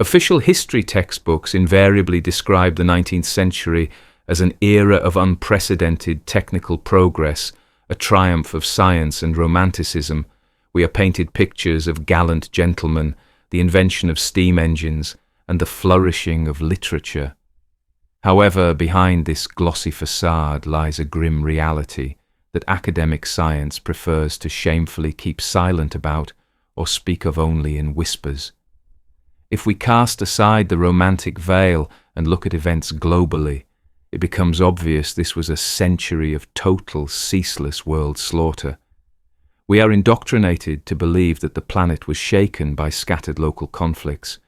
Official history textbooks invariably describe the 19th century as an era of unprecedented technical progress, a triumph of science and romanticism. We are painted pictures of gallant gentlemen, the invention of steam engines, and the flourishing of literature. However, behind this glossy facade lies a grim reality that academic science prefers to shamefully keep silent about or speak of only in whispers. If we cast aside the romantic veil and look at events globally, it becomes obvious this was a century of total, ceaseless world slaughter. We are indoctrinated to believe that the planet was shaken by scattered local conflicts.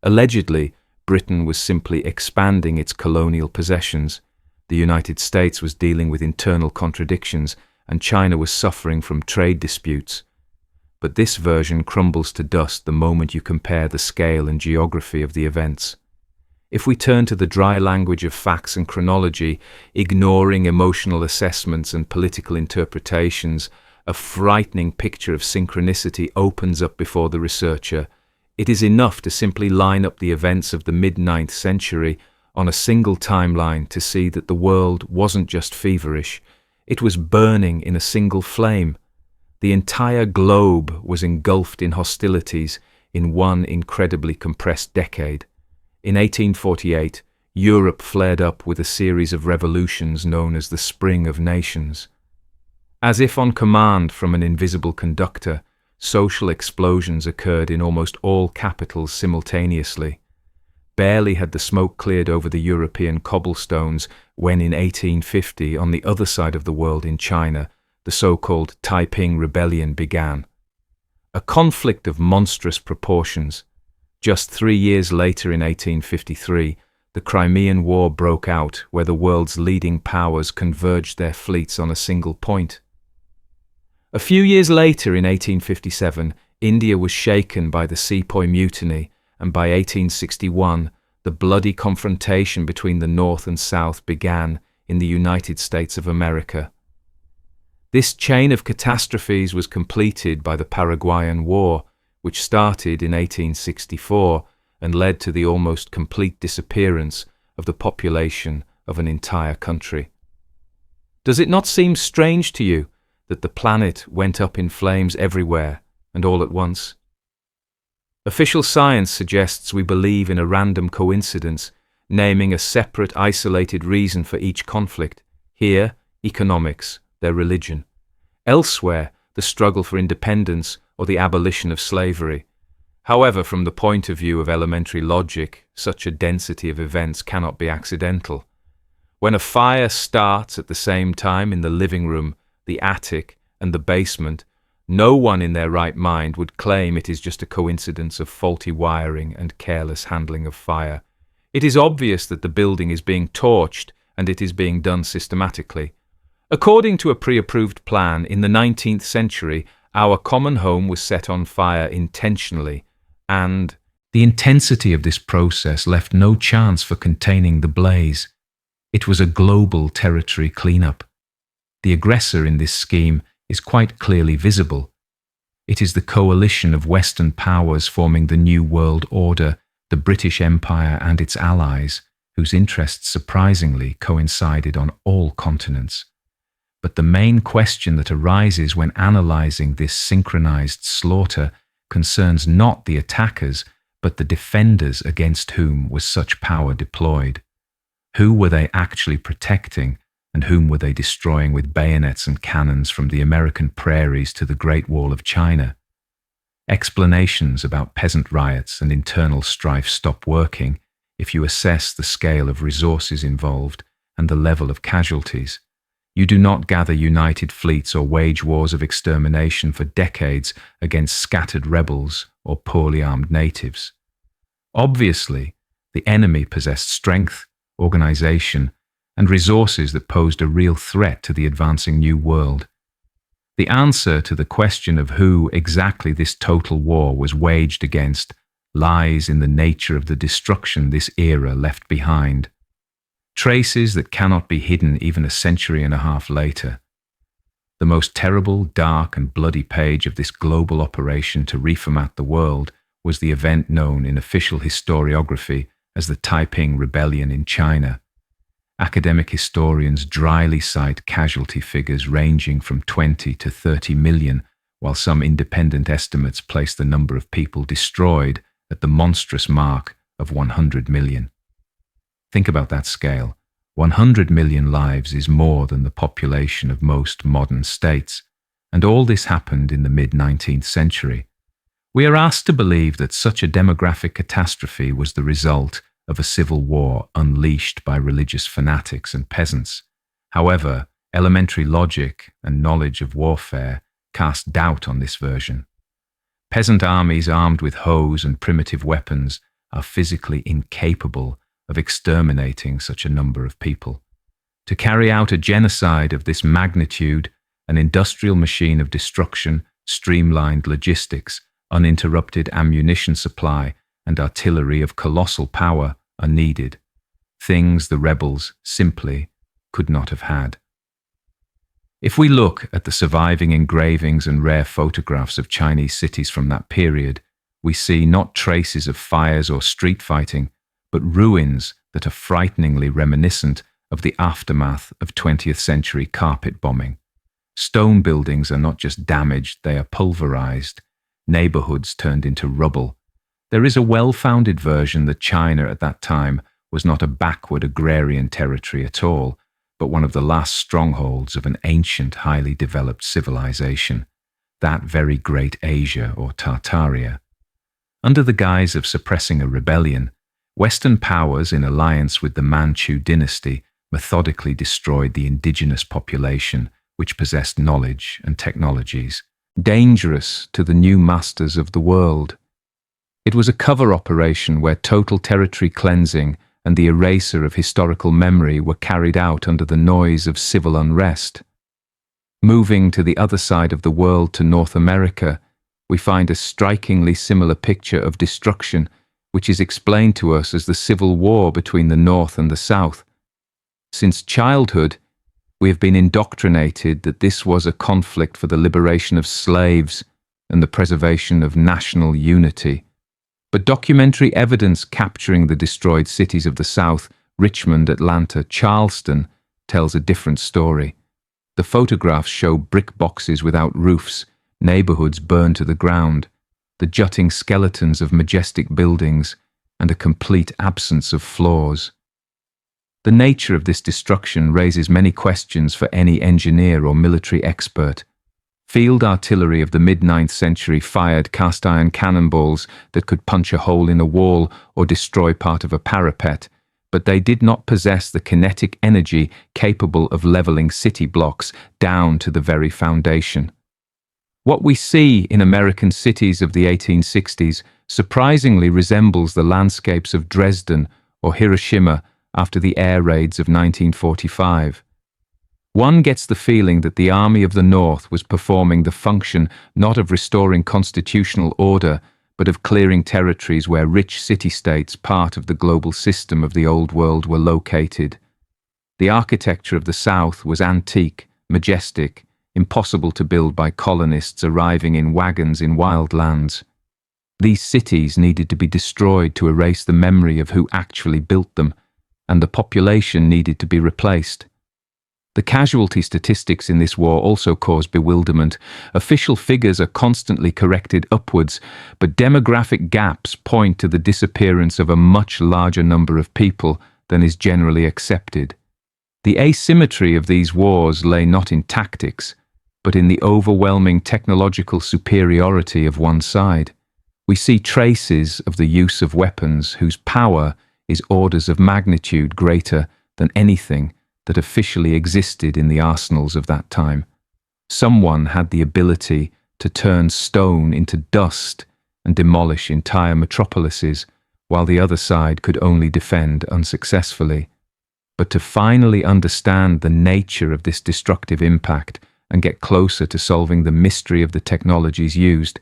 Allegedly, Britain was simply expanding its colonial possessions, the United States was dealing with internal contradictions, and China was suffering from trade disputes. But this version crumbles to dust the moment you compare the scale and geography of the events. If we turn to the dry language of facts and chronology, ignoring emotional assessments and political interpretations, a frightening picture of synchronicity opens up before the researcher. It is enough to simply line up the events of the mid-9th century on a single timeline to see that the world wasn't just feverish, it was burning in a single flame. The entire globe was engulfed in hostilities in one incredibly compressed decade. In 1848, Europe flared up with a series of revolutions known as the Spring of Nations. As if on command from an invisible conductor, social explosions occurred in almost all capitals simultaneously. Barely had the smoke cleared over the European cobblestones when in 1850, on the other side of the world in China, the so-called Taiping Rebellion began. A conflict of monstrous proportions. Just 3 years later, in 1853, the Crimean War broke out, where the world's leading powers converged their fleets on a single point. A few years later, in 1857, India was shaken by the Sepoy Mutiny, and by 1861, the bloody confrontation between the North and South began in the United States of America. This chain of catastrophes was completed by the Paraguayan War, which started in 1864 and led to the almost complete disappearance of the population of an entire country. Does it not seem strange to you that the planet went up in flames everywhere and all at once? Official science suggests we believe in a random coincidence, naming a separate, isolated reason for each conflict. Here, economics, their religion. Elsewhere, the struggle for independence or the abolition of slavery. However, from the point of view of elementary logic, such a density of events cannot be accidental. When a fire starts at the same time in the living room, the attic, and the basement, no one in their right mind would claim it is just a coincidence of faulty wiring and careless handling of fire. It is obvious that the building is being torched, and it is being done systematically. According to a pre-approved plan, in the 19th century, our common home was set on fire intentionally, and the intensity of this process left no chance for containing the blaze. It was a global territory cleanup. The aggressor in this scheme is quite clearly visible. It is the coalition of Western powers forming the New World Order, the British Empire and its allies, whose interests surprisingly coincided on all continents. But the main question that arises when analyzing this synchronized slaughter concerns not the attackers, but the defenders against whom was such power deployed. Who were they actually protecting, and whom were they destroying with bayonets and cannons from the American prairies to the Great Wall of China? Explanations about peasant riots and internal strife stop working if you assess the scale of resources involved and the level of casualties. You do not gather united fleets or wage wars of extermination for decades against scattered rebels or poorly armed natives. Obviously, the enemy possessed strength, organization, and resources that posed a real threat to the advancing New World. The answer to the question of who exactly this total war was waged against lies in the nature of the destruction this era left behind. Traces that cannot be hidden even a century and a half later. The most terrible, dark, and bloody page of this global operation to reformat the world was the event known in official historiography as the Taiping Rebellion in China. Academic historians dryly cite casualty figures ranging from 20 to 30 million, while some independent estimates place the number of people destroyed at the monstrous mark of 100 million. Think about that scale. 100 million lives is more than the population of most modern states, and all this happened in the mid-19th century. We are asked to believe that such a demographic catastrophe was the result of a civil war unleashed by religious fanatics and peasants. However, elementary logic and knowledge of warfare cast doubt on this version. Peasant armies armed with hoes and primitive weapons are physically incapable of exterminating such a number of people. To carry out a genocide of this magnitude, an industrial machine of destruction, streamlined logistics, uninterrupted ammunition supply, and artillery of colossal power are needed, things the rebels simply could not have had. If we look at the surviving engravings and rare photographs of Chinese cities from that period, we see not traces of fires or street fighting, but ruins that are frighteningly reminiscent of the aftermath of 20th century carpet bombing. Stone buildings are not just damaged, they are pulverized, neighborhoods turned into rubble. There is a well-founded version that China at that time was not a backward agrarian territory at all, but one of the last strongholds of an ancient, highly developed civilization, that very great Asia or Tartaria. Under the guise of suppressing a rebellion, Western powers in alliance with the Manchu dynasty methodically destroyed the indigenous population which possessed knowledge and technologies, dangerous to the new masters of the world. It was a cover operation where total territory cleansing and the eraser of historical memory were carried out under the noise of civil unrest. Moving to the other side of the world to North America, we find a strikingly similar picture of destruction, which is explained to us as the Civil War between the North and the South. Since childhood, we have been indoctrinated that this was a conflict for the liberation of slaves and the preservation of national unity. But documentary evidence capturing the destroyed cities of the South, Richmond, Atlanta, Charleston, tells a different story. The photographs show brick boxes without roofs, neighborhoods burned to the ground, the jutting skeletons of majestic buildings, and a complete absence of floors. The nature of this destruction raises many questions for any engineer or military expert. Field artillery of the mid-9th century fired cast-iron cannonballs that could punch a hole in a wall or destroy part of a parapet, but they did not possess the kinetic energy capable of leveling city blocks down to the very foundation. What we see in American cities of the 1860s surprisingly resembles the landscapes of Dresden or Hiroshima after the air raids of 1945. One gets the feeling that the Army of the North was performing the function not of restoring constitutional order, but of clearing territories where rich city-states, part of the global system of the Old World, were located. The architecture of the South was antique, majestic, impossible to build by colonists arriving in wagons in wild lands. These cities needed to be destroyed to erase the memory of who actually built them, and the population needed to be replaced. The casualty statistics in this war also cause bewilderment. Official figures are constantly corrected upwards, but demographic gaps point to the disappearance of a much larger number of people than is generally accepted. The asymmetry of these wars lay not in tactics, but in the overwhelming technological superiority of one side. We see traces of the use of weapons whose power is orders of magnitude greater than anything that officially existed in the arsenals of that time. Someone had the ability to turn stone into dust and demolish entire metropolises, while the other side could only defend unsuccessfully. But to finally understand the nature of this destructive impact and get closer to solving the mystery of the technologies used,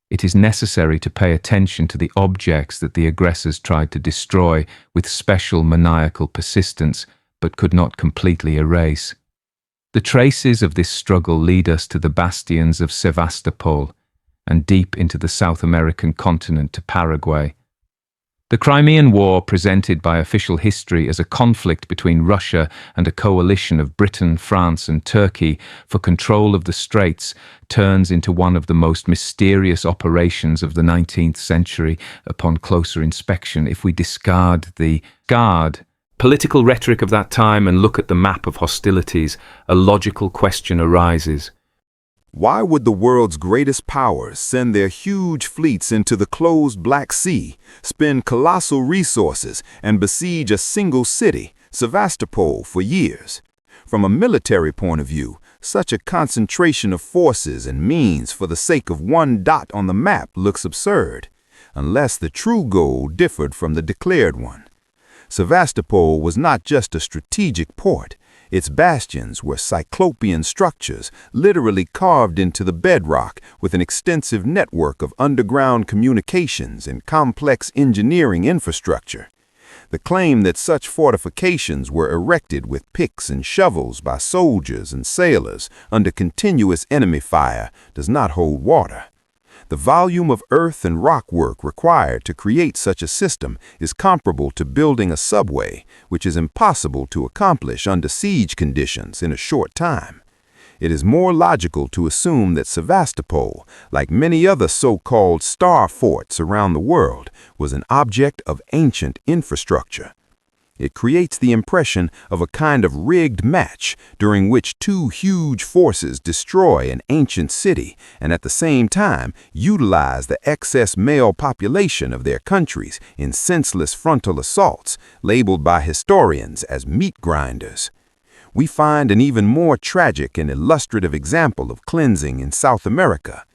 it is necessary to pay attention to the objects that the aggressors tried to destroy with special maniacal persistence, but could not completely erase. The traces of this struggle lead us to the bastions of Sevastopol, and deep into the South American continent to Paraguay. The Crimean War, presented by official history as a conflict between Russia and a coalition of Britain, France, and Turkey for control of the Straits, turns into one of the most mysterious operations of the 19th century upon closer inspection. If we discard the political rhetoric of that time and look at the map of hostilities, a logical question arises. Why would the world's greatest powers send their huge fleets into the closed Black Sea, spend colossal resources, and besiege a single city, Sevastopol, for years? From a military point of view, such a concentration of forces and means for the sake of one dot on the map looks absurd, unless the true goal differed from the declared one. Sevastopol was not just a strategic port. Its bastions were cyclopean structures literally carved into the bedrock with an extensive network of underground communications and complex engineering infrastructure. The claim that such fortifications were erected with picks and shovels by soldiers and sailors under continuous enemy fire does not hold water. The volume of earth and rock work required to create such a system is comparable to building a subway, which is impossible to accomplish under siege conditions in a short time. It is more logical to assume that Sevastopol, like many other so-called star forts around the world, was an object of ancient infrastructure. It creates the impression of a kind of rigged match during which two huge forces destroy an ancient city and at the same time utilize the excess male population of their countries in senseless frontal assaults labeled by historians as meat grinders. We find an even more tragic and illustrative example of cleansing in South America.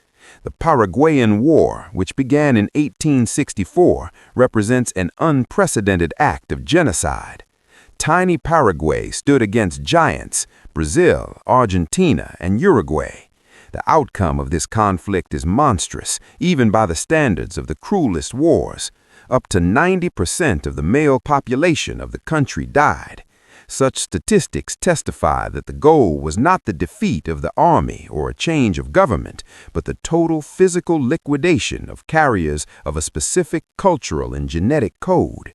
The Paraguayan War, which began in 1864, represents an unprecedented act of genocide. Tiny Paraguay stood against giants, Brazil, Argentina, and Uruguay. The outcome of this conflict is monstrous, even by the standards of the cruelest wars. Up to 90% of the male population of the country died. Such statistics testify that the goal was not the defeat of the army or a change of government, but the total physical liquidation of carriers of a specific cultural and genetic code.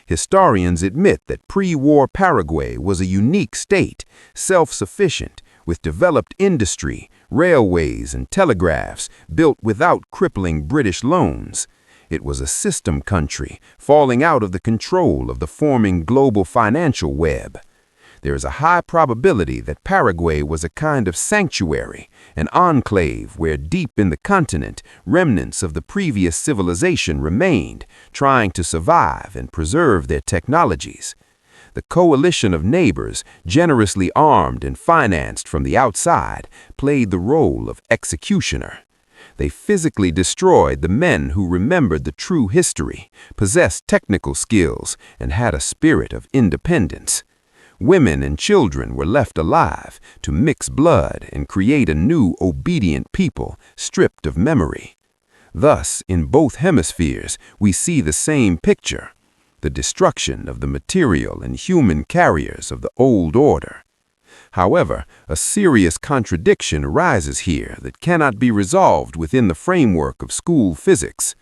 Historians admit that pre-war Paraguay was a unique state, self-sufficient, with developed industry, railways, and telegraphs built without crippling British loans. It was a system country, falling out of the control of the forming global financial web. There is a high probability that Paraguay was a kind of sanctuary, an enclave where deep in the continent remnants of the previous civilization remained, trying to survive and preserve their technologies. The coalition of neighbors, generously armed and financed from the outside, played the role of executioner. They physically destroyed the men who remembered the true history, possessed technical skills, and had a spirit of independence. Women and children were left alive to mix blood and create a new obedient people stripped of memory. Thus, in both hemispheres, we see the same picture: the destruction of the material and human carriers of the old order. However, a serious contradiction arises here that cannot be resolved within the framework of school physics.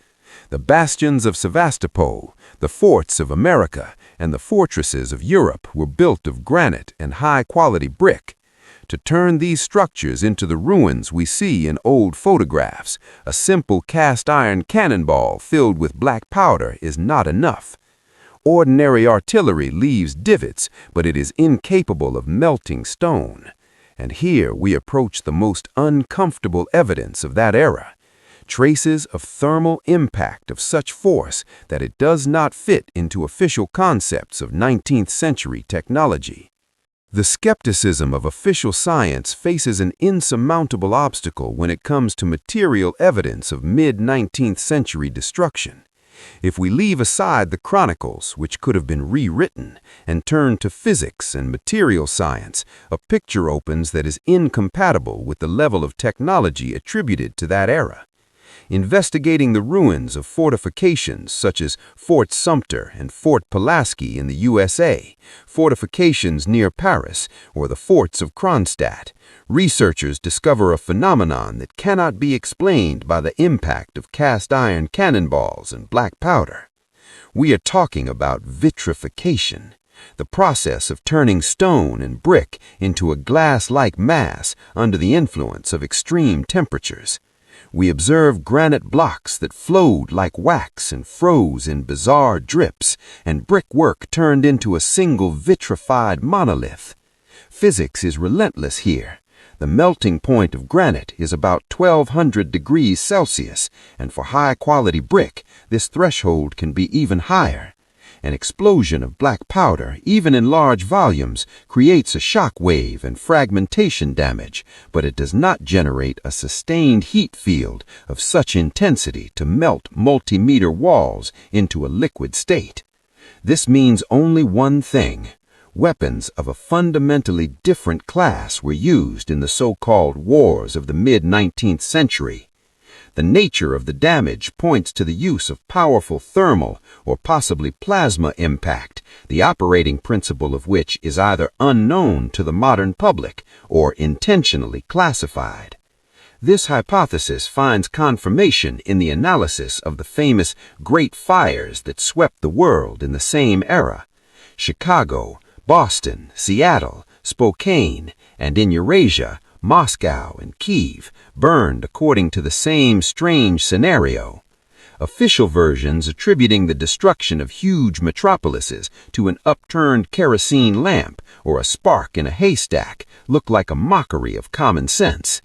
The bastions of Sevastopol, the forts of America, and the fortresses of Europe were built of granite and high-quality brick. To turn these structures into the ruins we see in old photographs, a simple cast-iron cannonball filled with black powder is not enough. Ordinary artillery leaves divots, but it is incapable of melting stone. And here we approach the most uncomfortable evidence of that era: traces of thermal impact of such force that it does not fit into official concepts of 19th century technology. The skepticism of official science faces an insurmountable obstacle when it comes to material evidence of mid-19th century destruction. If we leave aside the Chronicles, which could have been rewritten, and turn to physics and material science, a picture opens that is incompatible with the level of technology attributed to that era. investigating the ruins of fortifications such as Fort Sumter and Fort Pulaski in the USA, fortifications near Paris, or the forts of Kronstadt. Researchers discover a phenomenon that cannot be explained by the impact of cast iron cannonballs and black powder. We are talking about vitrification, the process of turning stone and brick into a glass-like mass under the influence of extreme temperatures. We observe granite blocks that flowed like wax and froze in bizarre drips, and brickwork turned into a single vitrified monolith. Physics is relentless here. The melting point of granite is about 1200 degrees Celsius, and for high-quality brick, this threshold can be even higher. An explosion of black powder, even in large volumes, creates a shock wave and fragmentation damage, but it does not generate a sustained heat field of such intensity to melt multi-meter walls into a liquid state. This means only one thing. Weapons of a fundamentally different class were used in the so-called wars of the mid-19th century. The nature of the damage points to the use of powerful thermal or possibly plasma impact, the operating principle of which is either unknown to the modern public or intentionally classified. This hypothesis finds confirmation in the analysis of the famous Great Fires that swept the world in the same era. Chicago, Boston, Seattle, Spokane, and in Eurasia, Moscow and Kiev burned according to the same strange scenario. Official versions attributing the destruction of huge metropolises to an upturned kerosene lamp or a spark in a haystack look like a mockery of common sense.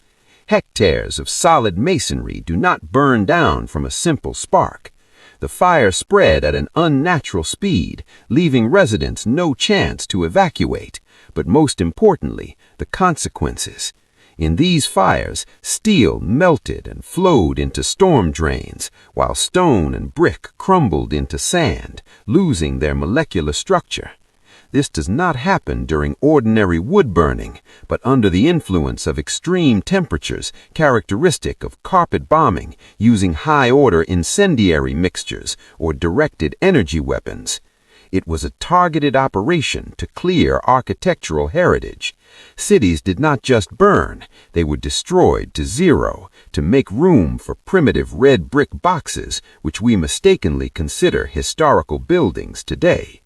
Hectares of solid masonry do not burn down from a simple spark. The fire spread at an unnatural speed, leaving residents no chance to evacuate, but most importantly, the consequences. In these fires, steel melted and flowed into storm drains, while stone and brick crumbled into sand, losing their molecular structure. This does not happen during ordinary wood burning, but under the influence of extreme temperatures characteristic of carpet bombing using high-order incendiary mixtures or directed energy weapons. It was a targeted operation to clear architectural heritage. Cities did not just burn, they were destroyed to zero to make room for primitive red brick boxes which we mistakenly consider historical buildings today.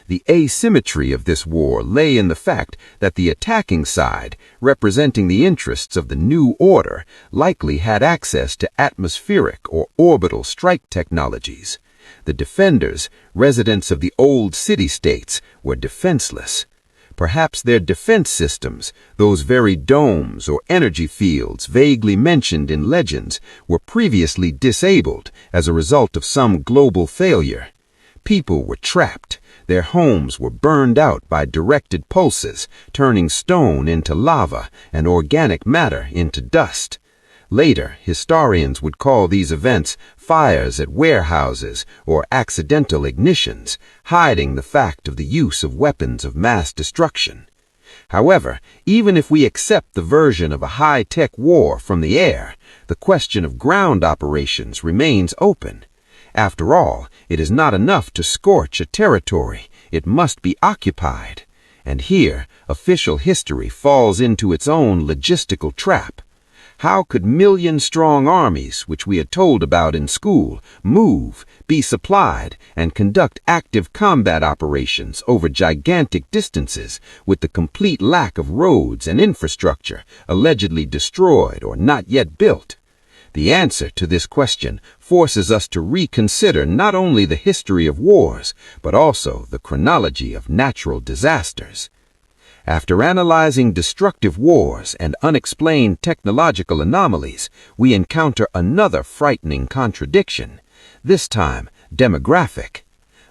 The asymmetry of this war lay in the fact that the attacking side, representing the interests of the new order, likely had access to atmospheric or orbital strike technologies. The defenders, residents of the old city-states, were defenseless. Perhaps their defense systems, those very domes or energy fields vaguely mentioned in legends, were previously disabled as a result of some global failure. People were trapped. Their homes were burned out by directed pulses, turning stone into lava and organic matter into dust. Later, historians would call these events fires at warehouses or accidental ignitions, hiding the fact of the use of weapons of mass destruction. However, even if we accept the version of a high-tech war from the air, the question of ground operations remains open. After all, it is not enough to scorch a territory, it must be occupied. And here, official history falls into its own logistical trap. How could million-strong armies, which we are told about in school, move, be supplied, and conduct active combat operations over gigantic distances with the complete lack of roads and infrastructure allegedly destroyed or not yet built? The answer to this question forces us to reconsider not only the history of wars, but also the chronology of natural disasters. After analyzing destructive wars and unexplained technological anomalies, we encounter another frightening contradiction, this time demographic.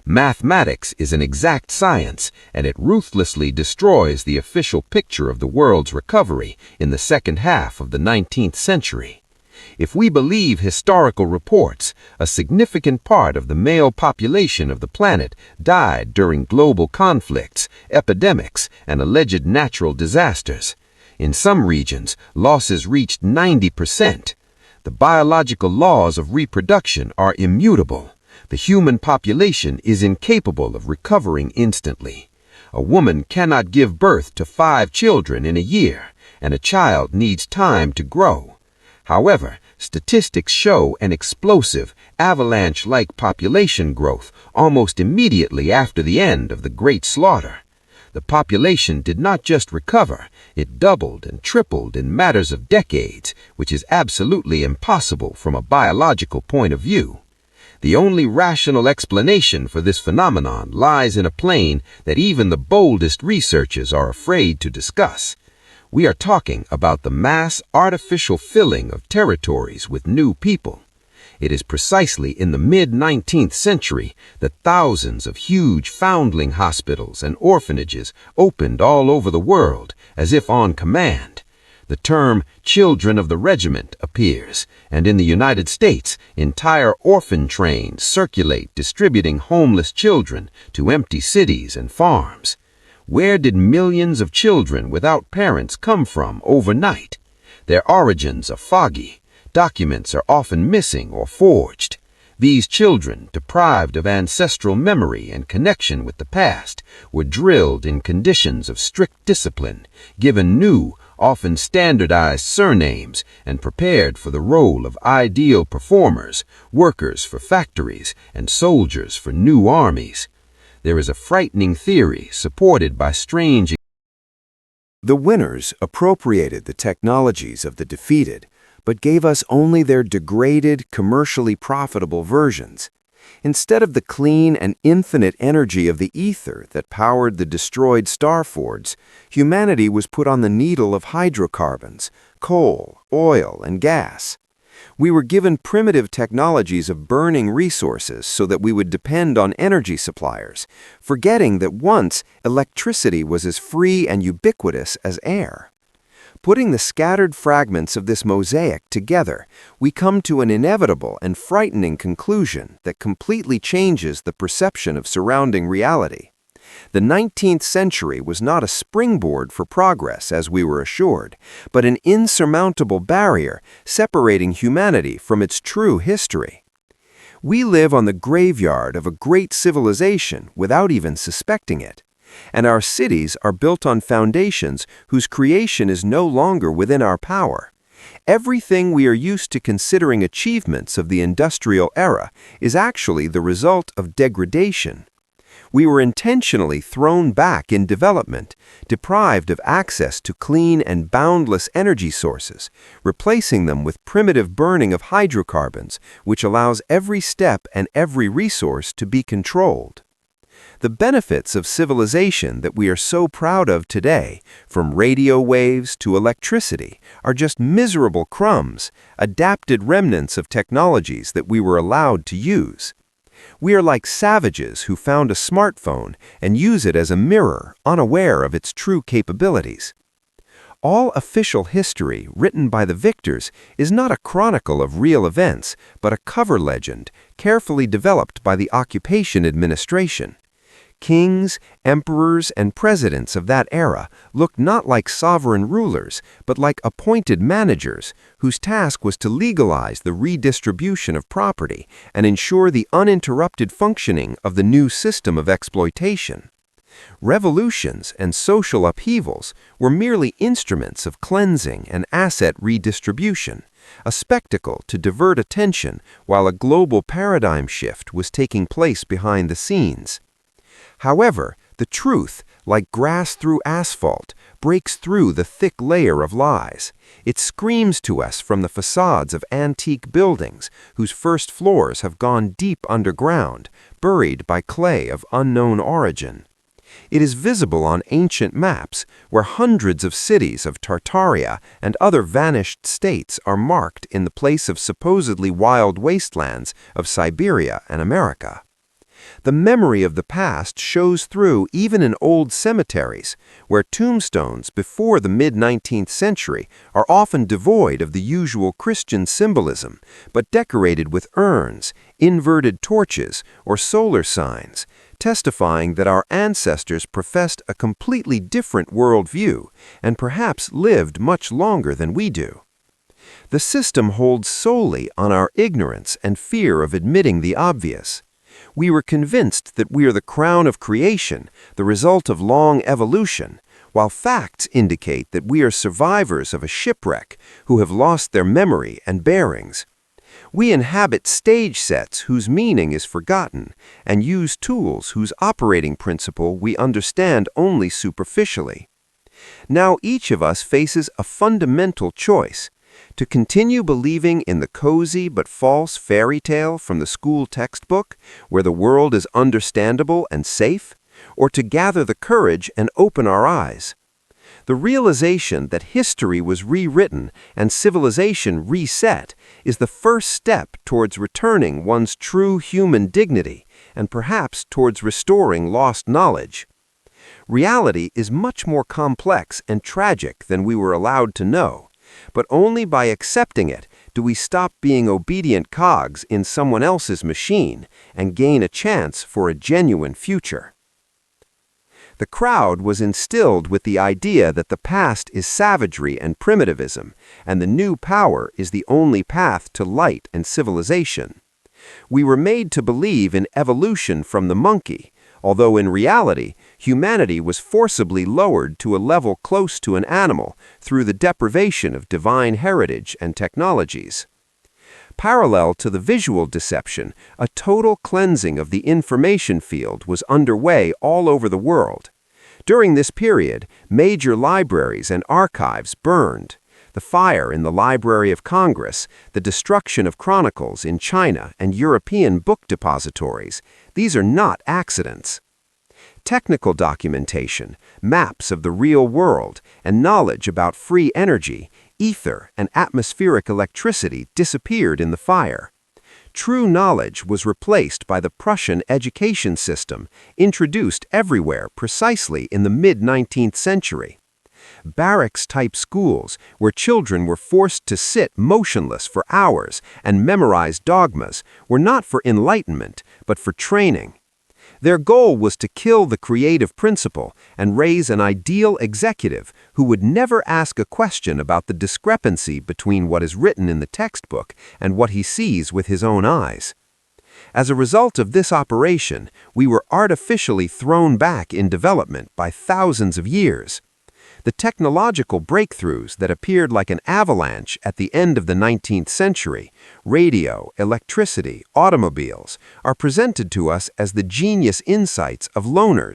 Mathematics is an exact science, and it ruthlessly destroys the official picture of the world's recovery in the second half of the 19th century. If we believe historical reports, a significant part of the male population of the planet died during global conflicts, epidemics, and alleged natural disasters. In some regions, losses reached 90%. The biological laws of reproduction are immutable. The human population is incapable of recovering instantly. A woman cannot give birth to 5 children in a year, and a child needs time to grow. However, statistics show an explosive, avalanche-like population growth almost immediately after the end of the Great Slaughter. The population did not just recover, it doubled and tripled in matters of decades, which is absolutely impossible from a biological point of view. The only rational explanation for this phenomenon lies in a plane that even the boldest researchers are afraid to discuss. We are talking about the mass artificial filling of territories with new people. It is precisely in the mid-19th century that thousands of huge foundling hospitals and orphanages opened all over the world, as if on command. The term "children of the regiment" appears, and in the United States, entire orphan trains circulate distributing homeless children to empty cities and farms. Where did millions of children without parents come from overnight? Their origins are foggy. Documents are often missing or forged. These children, deprived of ancestral memory and connection with the past, were drilled in conditions of strict discipline, given new, often standardized surnames, and prepared for the role of ideal performers, workers for factories, and soldiers for new armies. There is a frightening theory supported by strange. The winners appropriated the technologies of the defeated, but gave us only their degraded, commercially profitable versions. Instead of the clean and infinite energy of the ether that powered the destroyed star forts, humanity was put on the needle of hydrocarbons, coal, oil, and gas. We were given primitive technologies of burning resources so that we would depend on energy suppliers, forgetting that once electricity was as free and ubiquitous as air. Putting the scattered fragments of this mosaic together, we come to an inevitable and frightening conclusion that completely changes the perception of surrounding reality. The 19th century was not a springboard for progress, as we were assured, but an insurmountable barrier separating humanity from its true history. We live on the graveyard of a great civilization without even suspecting it. And our cities are built on foundations whose creation is no longer within our power. Everything we are used to considering achievements of the industrial era is actually the result of degradation. We were intentionally thrown back in development, deprived of access to clean and boundless energy sources, replacing them with primitive burning of hydrocarbons, which allows every step and every resource to be controlled. The benefits of civilization that we are so proud of today, from radio waves to electricity, are just miserable crumbs, adapted remnants of technologies that we were allowed to use. We are like savages who found a smartphone and use it as a mirror, unaware of its true capabilities. All official history written by the victors is not a chronicle of real events, but a cover legend carefully developed by the occupation administration. Kings, emperors, and presidents of that era looked not like sovereign rulers, but like appointed managers whose task was to legalize the redistribution of property and ensure the uninterrupted functioning of the new system of exploitation. Revolutions and social upheavals were merely instruments of cleansing and asset redistribution, a spectacle to divert attention while a global paradigm shift was taking place behind the scenes. However, the truth, like grass through asphalt, breaks through the thick layer of lies. It screams to us from the facades of antique buildings whose first floors have gone deep underground, buried by clay of unknown origin. It is visible on ancient maps where hundreds of cities of Tartaria and other vanished states are marked in the place of supposedly wild wastelands of Siberia and America. The memory of the past shows through even in old cemeteries, where tombstones before the mid-19th century are often devoid of the usual Christian symbolism, but decorated with urns, inverted torches, or solar signs, testifying that our ancestors professed a completely different worldview and perhaps lived much longer than we do. The system holds solely on our ignorance and fear of admitting the obvious. We were convinced that we are the crown of creation, the result of long evolution, while facts indicate that we are survivors of a shipwreck who have lost their memory and bearings. We inhabit stage sets whose meaning is forgotten and use tools whose operating principle we understand only superficially. Now each of us faces a fundamental choice: to continue believing in the cozy but false fairy tale from the school textbook, where the world is understandable and safe, or to gather the courage and open our eyes. The realization that history was rewritten and civilization reset is the first step towards returning one's true human dignity and perhaps towards restoring lost knowledge. Reality is much more complex and tragic than we were allowed to know, but only by accepting it do we stop being obedient cogs in someone else's machine and gain a chance for a genuine future. The crowd was instilled with the idea that the past is savagery and primitivism, and the new power is the only path to light and civilization. We were made to believe in evolution from the monkey, although in reality, humanity was forcibly lowered to a level close to an animal through the deprivation of divine heritage and technologies. Parallel to the visual deception, a total cleansing of the information field was underway all over the world. During this period, major libraries and archives burned. The fire in the Library of Congress, the destruction of Chronicles in China and European book depositories, these are not accidents. Technical documentation, maps of the real world, and knowledge about free energy, ether, and atmospheric electricity disappeared in the fire. True knowledge was replaced by the Prussian education system, introduced everywhere precisely in the mid-19th century. Barracks-type schools, where children were forced to sit motionless for hours and memorize dogmas, were not for enlightenment, but for training. Their goal was to kill the creative principle and raise an ideal executive who would never ask a question about the discrepancy between what is written in the textbook and what he sees with his own eyes. As a result of this operation, we were artificially thrown back in development by thousands of years. The technological breakthroughs that appeared like an avalanche at the end of the 19th century, radio, electricity, automobiles, are presented to us as the genius insights of loners.